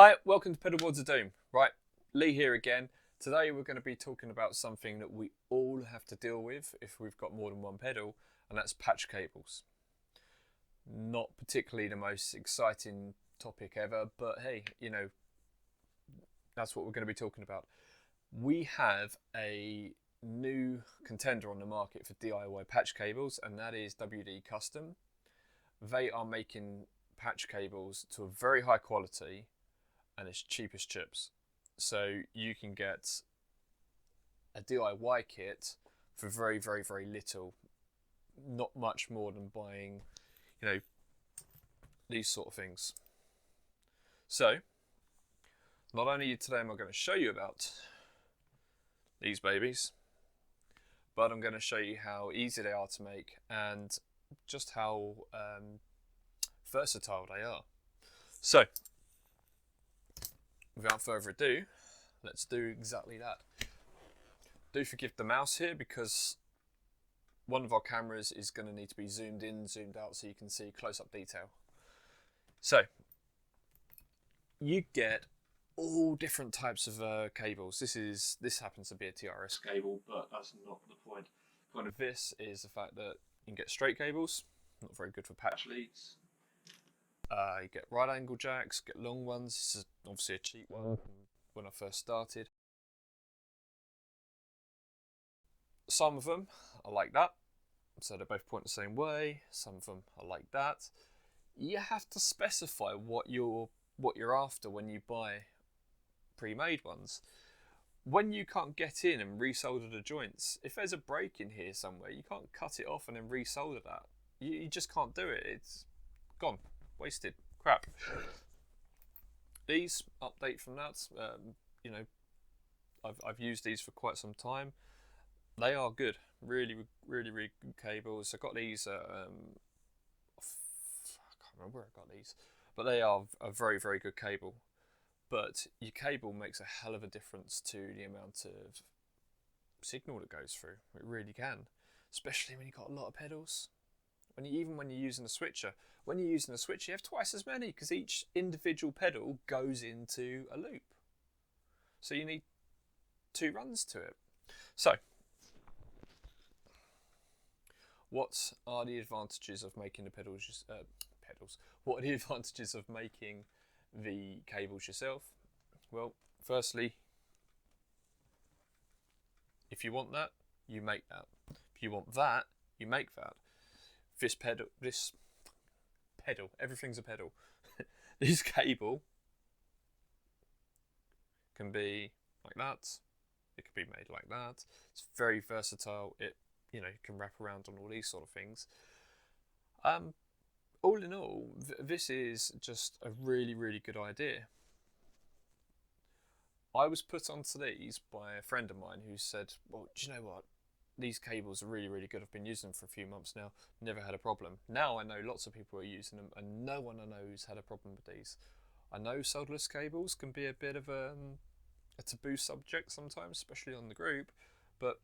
Hi, welcome to Pedalboards of Doom. Right, Lee here again. Today we're going to be talking about something that we all have to deal with if we've got more than one pedal, and that's patch cables. Not particularly the most exciting topic ever, but hey, you know, that's what we're going to be talking about. We have a new contender on the market for DIY patch cables, and that is WD Custom. They are making patch cables to a very high quality and it's cheap as chips. So you can get a DIY kit for very, very, very little. Not much more than buying, you know, these sort of things. So, not only today am I going to show you about these babies, but I'm going to show you how easy they are to make and just how versatile they are. So, without further ado, let's do exactly that. Do forgive the mouse here because one of our cameras is going to need to be zoomed in, zoomed out so you can see close-up detail. So, you get all different types of cables. This happens to be a TRS cable, but that's not the point. The point of this is the fact that you can get straight cables, not very good for patch leads. You get right angle jacks, get long ones. This is obviously a cheap one from when I first started. Some of them are like that, so they both point the same way. Some of them are like that. You have to specify what you're after when you buy pre-made ones. When you can't get in and resolder the joints, if there's a break in here somewhere, you can't cut it off and then resolder that. You just can't do it. It's gone. Wasted. Crap. These update from that. You know, I've used these for quite some time. They are good. Really, really, really good cables. I got these. I can't remember where I got these, but they are a very, very good cable. But your cable makes a hell of a difference to the amount of signal that goes through. It really can, especially when you've got a lot of pedals. Even when you're using a switcher. When you're using a switcher, you have twice as many because each individual pedal goes into a loop. So you need 2 runs to it. So, what are the advantages of making the pedals? What are the advantages of making the cables yourself? Well, firstly, if you want that, you make that. If you want that, you make that. This pedal, everything's a pedal. This cable can be like that. It can be made like that. It's very versatile. It, you can wrap around on all these sort of things. All in all, this is just a really, really good idea. I was put onto these by a friend of mine who said, well, do you know what? These cables are really, really good. I've been using them for a few months now. Never had a problem. Now I know lots of people are using them and no one I know has had a problem with these. I know solderless cables can be a bit of a taboo subject sometimes, especially on the group, but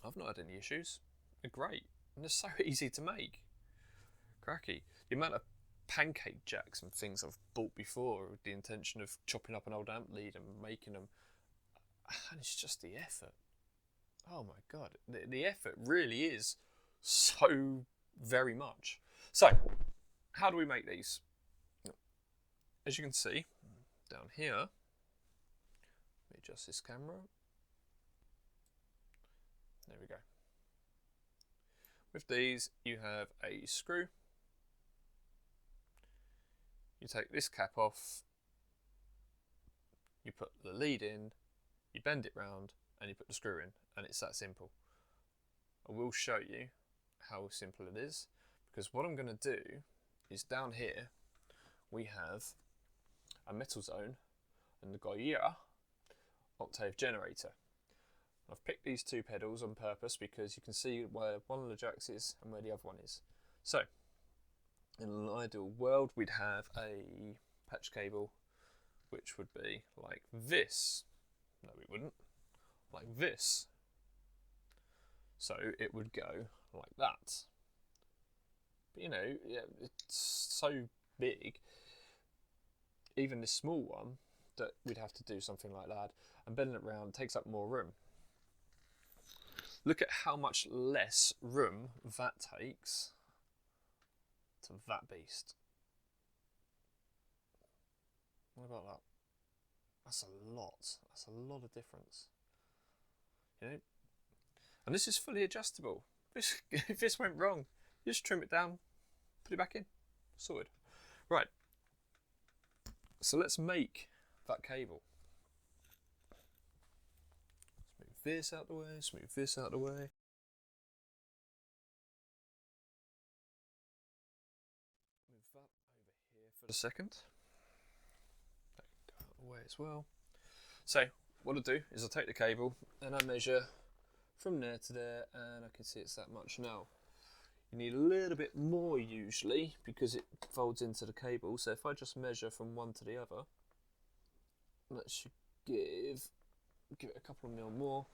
I've not had any issues. They're great and they're so easy to make. Cracky. The amount of pancake jacks and things I've bought before with the intention of chopping up an old amp lead and making them, and it's just the effort. Oh my god, the effort really is so very much. So, how do we make these? As you can see, down here, let me adjust this camera. There we go. With these, you have a screw. You take this cap off, you put the lead in, you bend it round, and you put the screw in, and it's that simple. I will show you how simple it is, because what I'm going to do is down here we have a metal zone and the Goya octave generator. I've picked these 2 pedals on purpose because you can see where one of the jacks is and where the other one is. So, in an ideal world, we'd have a patch cable which would be like this. No, we wouldn't. Like this. So it would go like that. But it's so big even this small one, that we'd have to do something like that, and bending it round takes up more room. Look at how much less room that takes to that beast. What about that? That's a lot. That's a lot of difference. You know? And this is fully adjustable. If this went wrong, you just trim it down, put it back in, sorted. Right. So let's make that cable. Let's move this out the way, smooth this out the way. Move that over here for a second. That can go out the way as well. So what I'll do is I'll take the cable and I measure from there to there, and I can see it's that much now. You need a little bit more usually because it folds into the cable. So if I just measure from one to the other, that should give it a couple of mil more.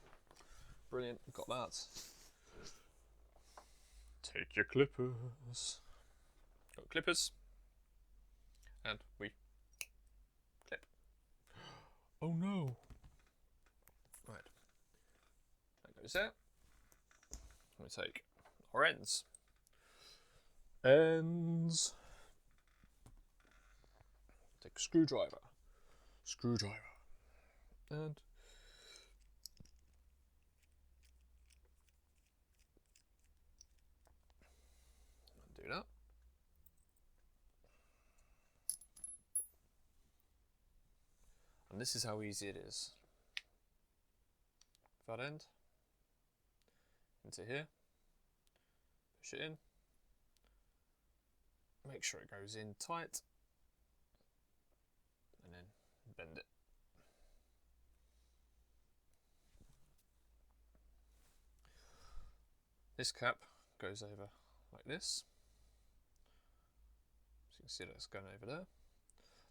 Brilliant, got that. Take your clippers. Got clippers, and we clip. Oh no! Right, that goes there. We take our ends. Take a screwdriver, and do that. And this is how easy it is. That end into here, push it in, make sure it goes in tight, and then bend it. This cap goes over like this, so you can see that's going over there.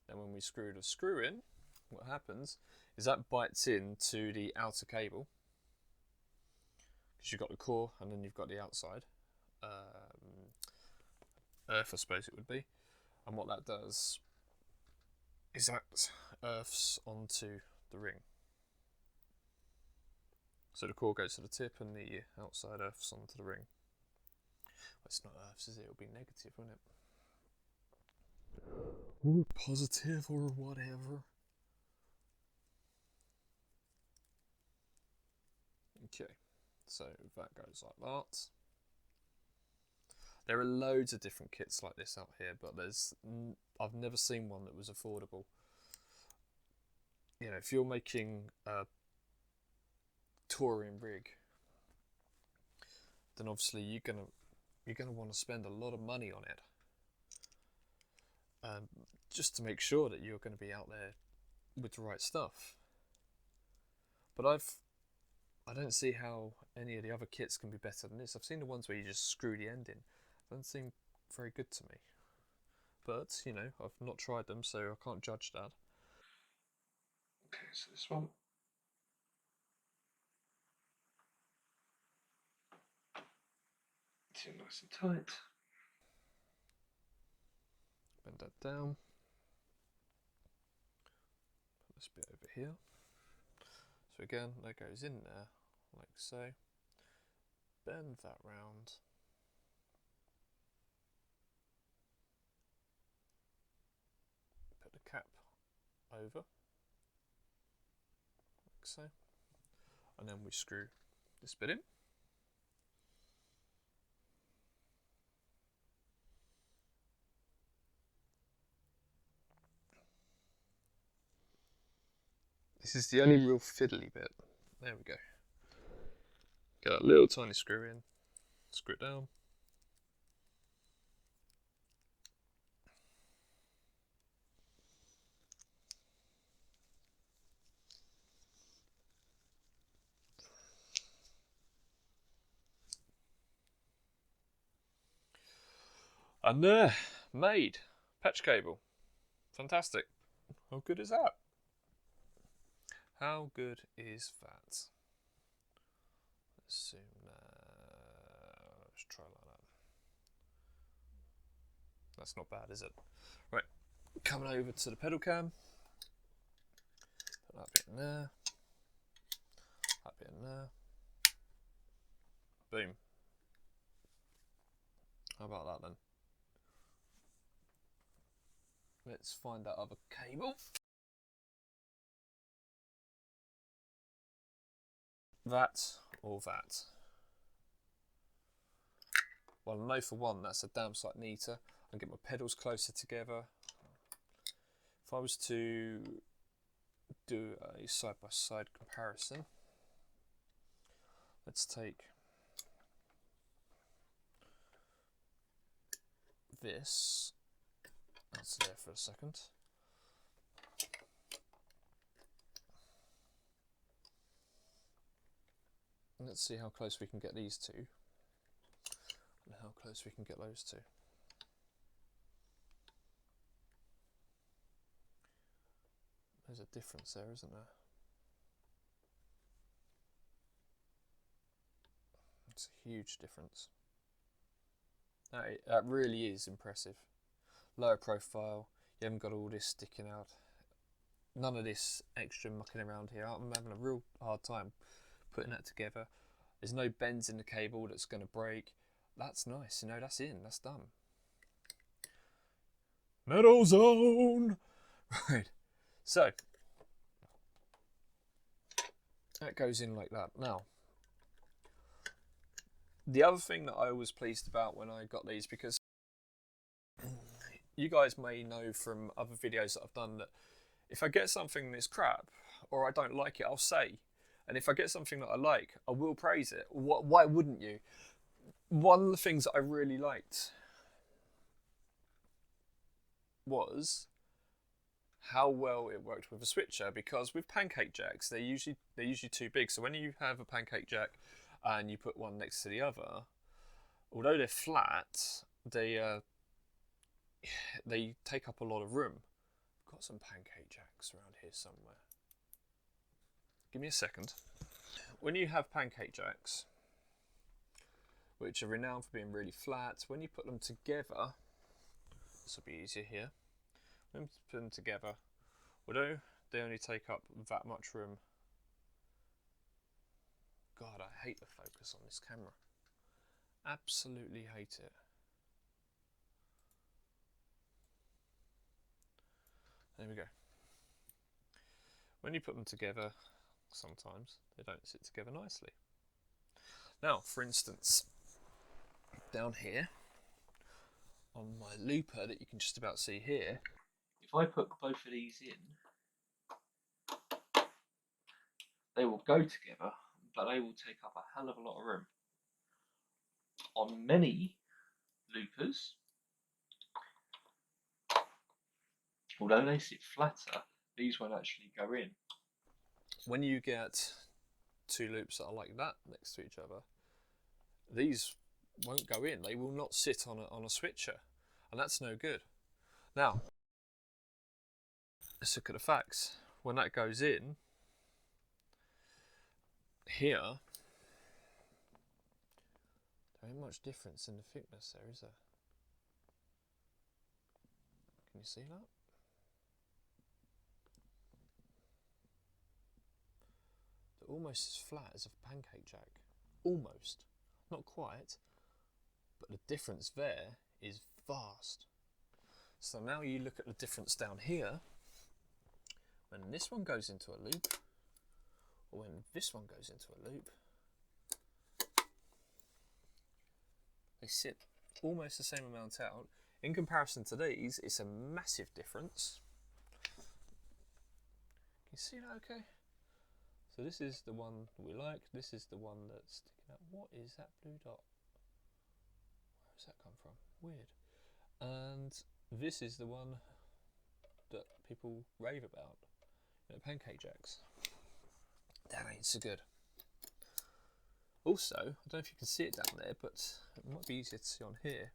Then when we screw the screw in, what happens is that bites into the outer cable, because you've got the core and then you've got the outside earth, I suppose it would be. And what that does is that earths onto the ring. So the core goes to the tip and the outside earths onto the ring. Well, it's not earths, is it? It'll be negative, won't it? Or positive or whatever. Okay, so that goes like that. There are loads of different kits like this out here, but I've never seen one that was affordable. You know, if you're making a touring rig, then obviously you're gonna want to spend a lot of money on it, just to make sure that you're going to be out there with the right stuff. But I don't see how any of the other kits can be better than this. I've seen the ones where you just screw the end in. Doesn't seem very good to me. But, you know, I've not tried them, so I can't judge that. Okay, so this one. It's in nice and tight. Bend that down. Put this bit over here. So again, that goes in there, like so. Bend that round. Put the cap over, like so. And then we screw this bit in. This is the only real fiddly bit. There we go. Get that little tiny screw in, screw it down. And there, made. Patch cable. Fantastic. How good is that? How good is that? Let's zoom let's try like that. That's not bad, is it? Right, Coming over to the pedal cam. Put that bit in there. That bit in there. Boom. How about that then? Let's find that other cable. That or that. Well, I know for one that's a damn sight neater. I can get my pedals closer together. If I was to do a side-by-side comparison, let's take this. That's there for a second. And let's see how close we can get these two, and how close we can get those two. There's a difference there, isn't there? It's a huge difference. That really is impressive. Lower profile, you haven't got all this sticking out. None of this extra mucking around here. I'm having a real hard time putting that together. There's no bends in the cable that's going to break. That's nice, you know, that's in, that's done. Metal zone! Right, so that goes in like that. Now, the other thing that I was pleased about when I got these, because you guys may know from other videos that I've done that if I get something that's crap or I don't like it, I'll say. And if I get something that I like, I will praise it. Why wouldn't you? One of the things that I really liked was how well it worked with a switcher, because with pancake jacks, they're usually too big. So when you have a pancake jack and you put one next to the other, although they're flat, they take up a lot of room. I've got some pancake jacks around here somewhere. Give me a second. When you have pancake jacks, which are renowned for being really flat, when you put them together, this will be easier here. When you put them together, although they only take up that much room, God, I hate the focus on this camera. Absolutely hate it. There we go. When you put them together, sometimes they don't sit together nicely. Now, for instance, down here on my looper that you can just about see here, if I put both of these in, they will go together, but they will take up a hell of a lot of room. On many loopers, although they sit flatter, these won't actually go in. When you get two loops that are like that next to each other, these won't go in. They will not sit on a switcher, and that's no good. Now, let's look at the facts. When that goes in here, there ain't much difference in the thickness there, is there? Can you see that? They're almost as flat as a pancake jack. Almost. Not quite. But the difference there is vast. So now you look at the difference down here. When this one goes into a loop, or when this one goes into a loop, they sit almost the same amount out. In comparison to these, it's a massive difference. Can you see that okay? So this is the one that we like, this is the one that's sticking out. What is that blue dot? Where does that come from? Weird. And this is the one that people rave about. You know, pancake jacks. That ain't so good. Also, I don't know if you can see it down there, but it might be easier to see on here.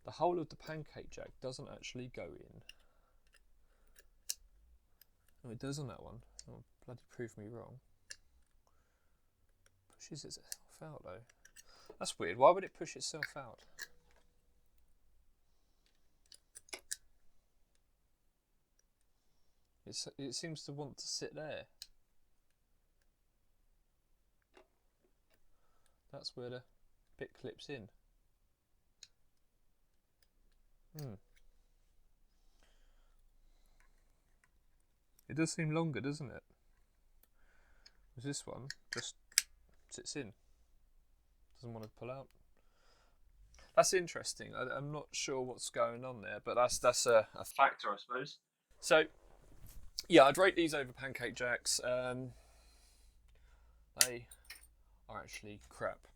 The whole of the pancake jack doesn't actually go in. Oh, it does on that one. Oh, bloody prove me wrong. Pushes itself out though. That's weird. Why would it push itself out? it seems to want to sit there. That's where the bit clips in. It does seem longer, doesn't it? Whereas this one just sits in. Doesn't want to pull out. That's interesting. I'm not sure what's going on there, but that's a factor, I suppose. So, yeah, I'd rate these over Pancake Jacks. They are actually crap.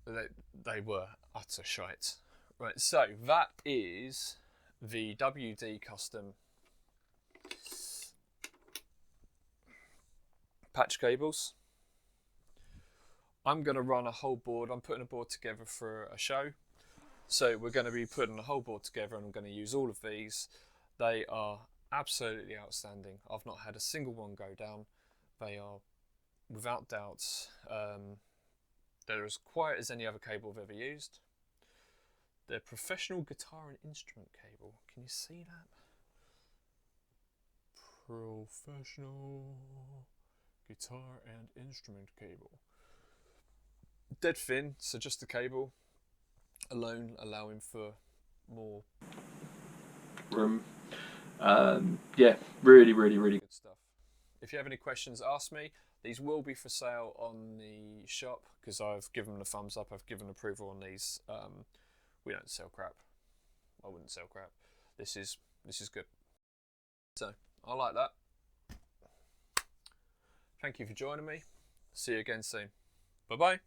They were utter shite. Right, so that is the WD Custom patch cables. I'm going to run a whole board. I'm putting a board together for a show. So we're going to be putting a whole board together and I'm going to use all of these. They are absolutely outstanding. I've not had a single one go down. They are, without doubt, they're as quiet as any other cable I've ever used. They're professional guitar and instrument cable. Can you see that? Professional guitar and instrument cable. Dead thin, so just the cable alone allowing for more room. Yeah, really good stuff. If you have any questions, ask me. These will be for sale on the shop because I've given them the thumbs up. I've given approval on these. We don't sell crap. I wouldn't sell crap. This is good. So I like that. Thank you for joining me. See you again soon. Bye bye.